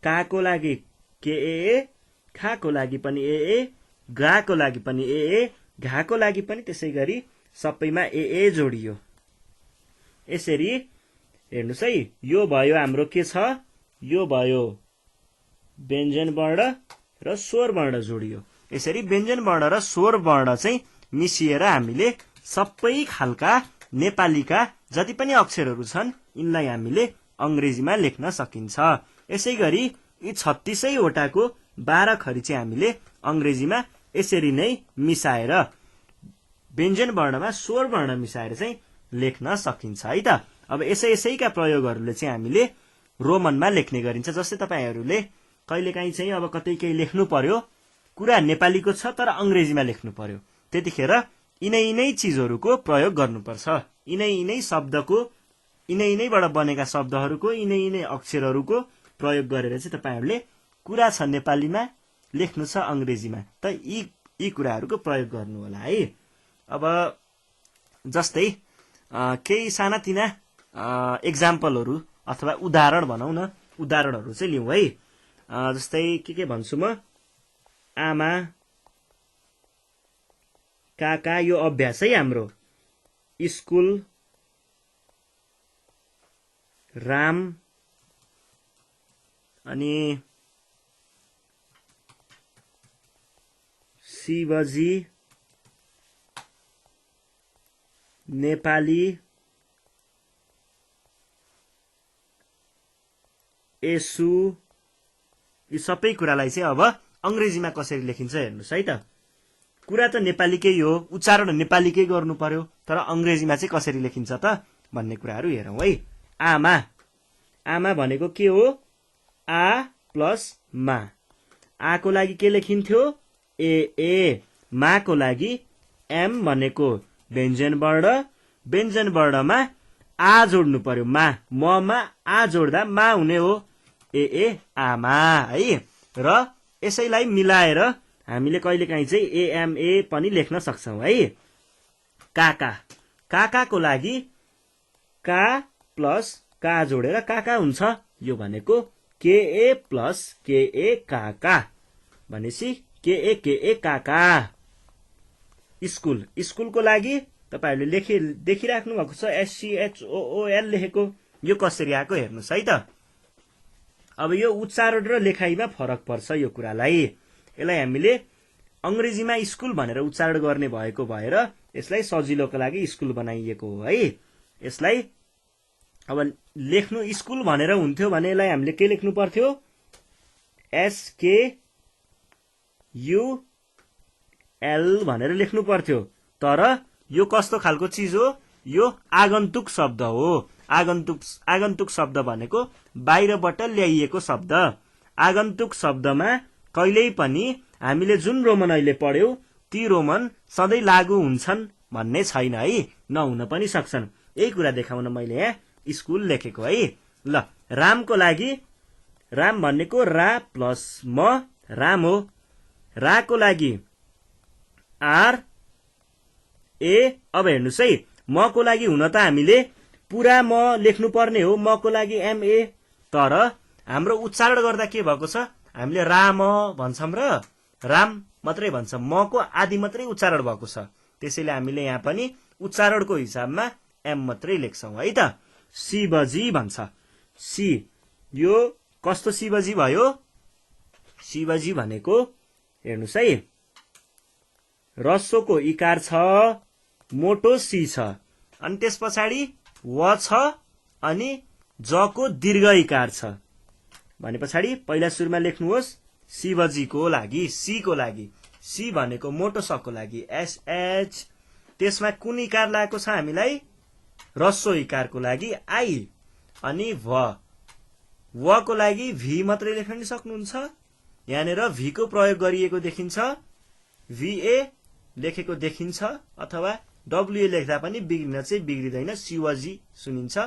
काको लागि केए, खाको लागि पनि ए, गाको लागि पनि ए, घाको लागि पनि त्यसै गरी सबैमा ए जोडियो। यसरी हेर्नुहोस् है, यो भयो हाम्रो के छ? यो भयो व्यञ्जन वर्ण र स्वर वर्ण जोडियो। यसरी व्यञ्जन वर्ण र स्वर वर्ण चाहिँ मिसिएर हामीले सबै खालका नेपालीका जति पनि अक्षरहरू छन् यिनलाई हामीले अङ्ग्रेजीमा लेख्न सकिन्छ। यसै गरी यी 36 वटाको 12 खरी चाहिँ हामीले अङ्ग्रेजीमा यसरी नै मिसाएर व्यञ्जन वर्णमा स्वर वर्ण मिसाएर चाहिँ लेख्न सकिन्छ है त। अब यसैका प्रयोगहरूले चाहिँ हामीले रोमनमा लेख्ने गरिन्छ। जस्तै तपाईहरूले कहिलेकाहीँ चाहिँ अब कतै केही लेख्नु पर्यो, कुरा नेपालीको छ तर अङ्ग्रेजीमा लेख्नु पर्यो, त्यतिखेर यिनै चिजहरूको प्रयोग गर्नुपर्छ। यिनै शब्दको यिनैबाट बनेका शब्दहरूको यिनै अक्षरहरूको प्रयोग गरेर चाहिँ तपाईहरूले कुरा छ नेपालीमा लेख्नु छ अङ्ग्रेजीमा, त यी कुराहरूको प्रयोग गर्नु होला है। अब जस्तै केही सानातिना एक्जाम्पलहरू अथवा उदाहरण भनौँ न, उदाहरणहरू चाहिँ लिउँ है। जस्तै के भन्छु म, आमा काका, यो अभ्यास है हाम्रो। स्कुल, राम, अनि शिवजी, नेपाली, यसु, यी सबै कुरालाई चाहिँ अब अङ्ग्रेजीमा कसरी लेखिन्छ हेर्नुहोस् है त। कुरा त नेपालीकै हो, उच्चारण नेपालीकै गर्नु पर्यो, तर अङ्ग्रेजीमा चाहिँ कसरी लेखिन्छ त भन्ने कुराहरू हेरौँ है। आमा, आमा भनेको के हो? आ प्लस मा। आको लागि के लेखिन्थ्यो? ए। माको लागि एम भनेको व्यञ्जन वर्ण, व्यञ्जन वर्णमा आ जोड्नु पर्यो, ममा आ जोड्दा मा हुने हो, ए आमा है। र यसैलाई मिलाएर हामीले कहिलेकाहीँ चाहिँ एएमए पनि लेख्न सक्छौँ है। काका, काकाको लागि का प्लस का जोडेर काका हुन्छ, यो भनेको केए प्लस केए काका भनेपछि केए काका। स्कुल, स्कुलको लागि तपाईहरूले देखिराख्नु भएको छ SCHOOL लेखेको, यो कसरी आएको हेर्नुहोस् है त। अब यो उच्चारण र लेखाइमा फरक पर्छ यो कुरालाई। यसलाई हामीले अङ्ग्रेजीमा स्कुल भनेर उच्चारण गर्ने भएको भएर यसलाई सजिलोको लागि स्कुल बनाइएको हो है। यसलाई अब लेख्नु स्कुल भनेर हुन्थ्यो भने यसलाई हामीले के लेख्नु पर्थ्यो? SKUL भनेर लेख्नु पर्थ्यो। तर यो कस्तो खालको चिज हो? यो आगन्तुक शब्द हो। आगन्तुक शब्द भनेको बाहिरबाट ल्याइएको शब्द। आगन्तुक शब्दमा कहिल्यै पनि हामीले जुन रोमन अहिले पढ्यौं ती रोमन सधैँ लागू हुन्छन् भन्ने छैन है, नहुन पनि सक्छन्। यही कुरा देखाउन मैले यहाँ स्कुल लेखेको है। ल, रामको लागि, राम भनेको रा प्लस म, राम हो। राको लागि आर ए। अब हेर्नुहोस् है, मको लागि हुन त हामीले पुरा म लेख्नु पर्ने हो, मको लागि एमए, तर हाम्रो उच्चारण गर्दा के भएको छ? हामीले राम भन्छौँ र राम मात्रै भन्छ, मको आदि मात्रै उच्चारण भएको छ। त्यसैले हामीले यहाँ पनि उच्चारणको हिसाबमा एम मात्रै लेख्छौँ है त। शिवजी भन्छ, सी, यो कस्तो शिवजी भयो? शिवजी भनेको हेर्नुहोस् है, रस्वको इकार छ, मोटो सी छ, अनि त्यस पछाडि व छ, अनि जको दीर्घ इकार छ भने पछाडि पहिला सुरुमा लेख्नुहोस् शिवजीको लागि, सी को लागि, सी भनेको मोटो सको लागि SH। त्यसमा कुन इकार लागेको छ हामीलाई? रस्व इकारको लागि आई, अनि व को लागि भी मात्रै लेख्न सक्नुहुन्छ। यहाँनिर भी को प्रयोग गरिएको देखिन्छ, VA लेखेको देखिन्छ, अथवा WA लेख्दा पनि बिग्रिन चाहिँ बिग्रिँदैन, शिवजी सुनिन्छ।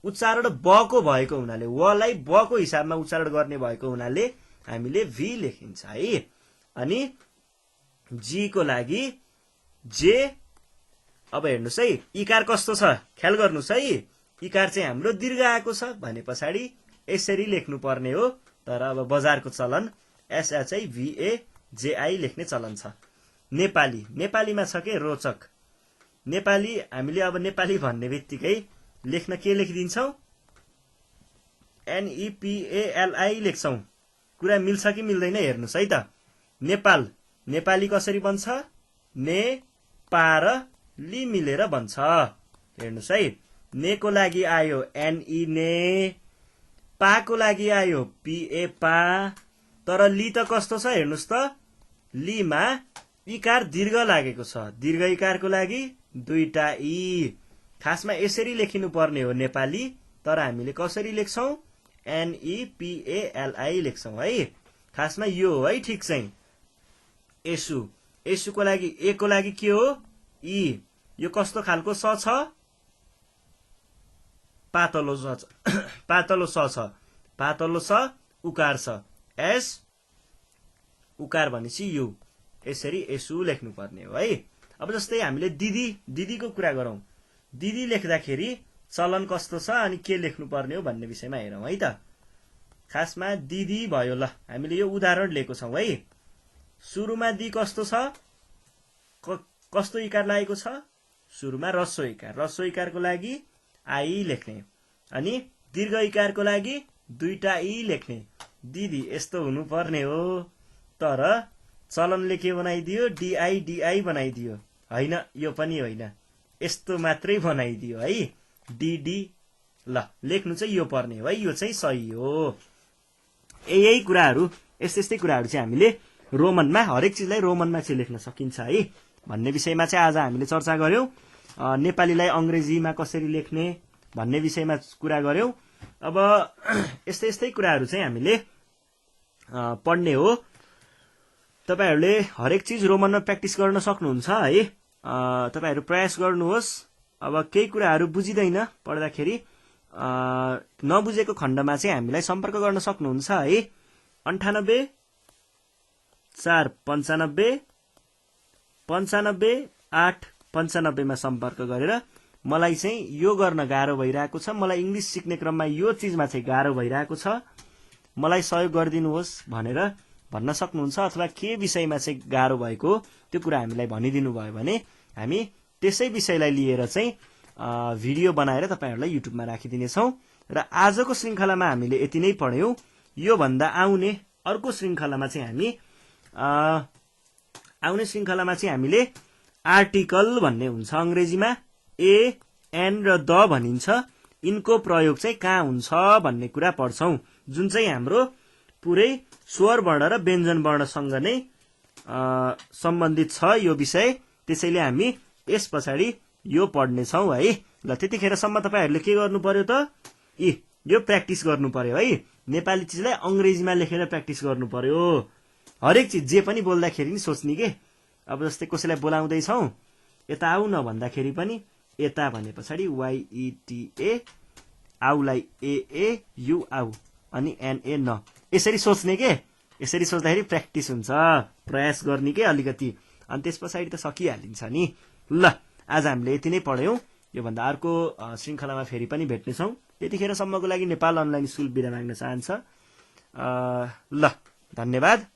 उच्चारण बको भएको हुनाले, वलाई बको हिसाबमा उच्चारण गर्ने भएको हुनाले हामीले भी लेखिन्छ है। अनि जी को लागि जे। अब हेर्नुहोस् है, इकार कस्तो छ ख्याल गर्नुहोस् है। इकार चाहिँ हाम्रो दीर्घ आएको छ भने पछाडि यसरी लेख्नु पर्ने हो, तर अब बजारको चलन SHIVAJI लेख्ने चलन छ। नेपाली, नेपालीमा छ के रोचक। नेपाली हामीले अब नेपाली भन्ने बित्तिकै लेख्न के लेखिदिन्छौँ? NEPALI लेख्छौँ। कुरा मिल्छ कि मिल्दैन हेर्नुहोस् है त। नेपाल, नेपाली कसरी बन्छ? ने पा र ली मिलेर बन्छ। हेर्नुहोस् है, नेको लागि आयो एनई ने, पाको लागि आयो पीए पा, तर ली त कस्तो छ हेर्नुहोस् त, लीमा इकार दीर्घ लागेको छ। दीर्घ इकारको लागि दुईटा ई। खासमा यसरी लेखिनु पर्ने हो नेपाली, तर हामीले कसरी लेख्छौं? एनईपीएलआई लेख्छौं है। खासमा यो हो है ठिक चाहिँ। यसु, यसुको लागि ए को लागि के हो? ई। यो कस्तो खालको स छ? पातलो स छ। पातलो स छ। पातलो स, उकार छ। एस, उकार भनेपछि यु। यसरी यसु लेख्नु पर्ने हो है। अब जस्तै हामीले दिदी, दिदीको कुरा गरौं। दिदी लेख्दाखेरि चलन कस्तो छ अनि के लेख्नु पर्ने हो भन्ने विषयमा हेरौं है त। खासमा दिदी भयो, ल हामीले यो उदाहरण लिएको छौं है। सुरुमा दी कस्तो छ? कस्तो इकार लागेको छ? सुरुमा रस्व इकार। रस्व इकारको लागि आई लेख्ने, अनि दीर्घ इकारको लागि दुईटा ई लेख्ने। दिदी यस्तो हुनु पर्ने हो, तर चलनले के बनाइदियो? डिआई डिआई बनाइदियो। होइन, यो पनि होइन, यस्तो मात्रै बनाइदियो है। डिडी, ल लेख्नु चाहिँ यो पर्ने हो है। यो चाहिँ सही हो। यही कुराहरू, यस्तै कुराहरू चाहिँ हामीले रोमनमा, हरेक चिजलाई रोमनमा चाहिँ लेख्न सकिन्छ है भन्ने विषयमा चाहिँ आज हामीले चर्चा गर्यौं। नेपालीलाई अंग्रेजीमा कसरी लेख्ने भन्ने विषयमा कुरा गर्यौं। अब यस्तै कुराहरू चाहिँ हामीले पढ्ने हो। तपाईहरुले हरेक चिज रोमनमा प्र्याक्टिस गर्न सक्नुहुन्छ है। तपाईहरु प्रयास गर्नुहोस्। अब केही कुराहरू बुझिदैन पढ्दाखेरि नबुझेको खण्डमा चाहिँ हामीलाई सम्पर्क गर्न सक्नुहुन्छ है। 98 4 95 95 8 95 मा सम्पर्क गरेर मलाई चाहिँ यो गर्न गाह्रो भइरहेको छ, मलाई इंग्लिश सिक्ने क्रममा यो चीजमा चाहिँ गाह्रो भइरहेको छ, मलाई सहयोग गरिदिनुहोस् भनेर भन्न सक्नुहुन्छ। अथवा के विषयमा चाहिँ गाह्रो भएको त्यो कुरा हामीलाई भनिदिनु भयो भने हामी त्यसै विषयलाई लिएर चाहिँ भिडियो बनाएर तपाईहरुलाई युट्युबमा राखिदिनेछौं। र आजको श्रृंखलामा हामीले यति नै पढ्यौं। यो भन्दा आउने अर्को श्रृंखलामा चाहिँ हामी हामीले आर्टिकल भन्ने हुन्छ अंग्रेजीमा, ए एन र द भनिन्छ। यिनको प्रयोग चाहिँ कहाँ हुन्छ भन्ने कुरा पढ्छौं, जुन चाहिँ हाम्रो पुरै स्वर वर्ण र व्यञ्जन वर्णसँग नै सम्बन्धित छ यो विषय। त्यसैले हामी यस पछाडि यो पढ्ने छौं है। ल त्यतिखेरसम्म तपाईहरुले के गर्नु पर्यो त? यो प्र्याक्टिस गर्नु पर्यो है। नेपाली चीजलाई अंग्रेजीमा लेखेर प्र्याक्टिस गर्नु पर्यो। हरेक चीज जे पनि बोल्दाखेरि नि सोच्ने के। अब जस्तै कसैलाई बोलाउँदै छौं, यता आउ न भन्दाखेरि पनि यता भने पछाडि YETA, आउलाई AA यु आउ, अनि NA न, यसरी सोच्ने के। यसरी सोच्दाखेरि प्र्याक्टिस हुन्छ, प्रयास गर्ने के अलिकति, अनि त्यस पछाडि त सकिहालिन्छ नि। ल आज हामीले यति नै पढ्यौं। यो भन्दा अर्को श्रृंखलामा फेरि पनि भेट्ने छौं। त्यतिखेरसम्मको लागि नेपाल अनलाइन स्कुल बिदा माग्न चाहन्छ। ल धन्यवाद।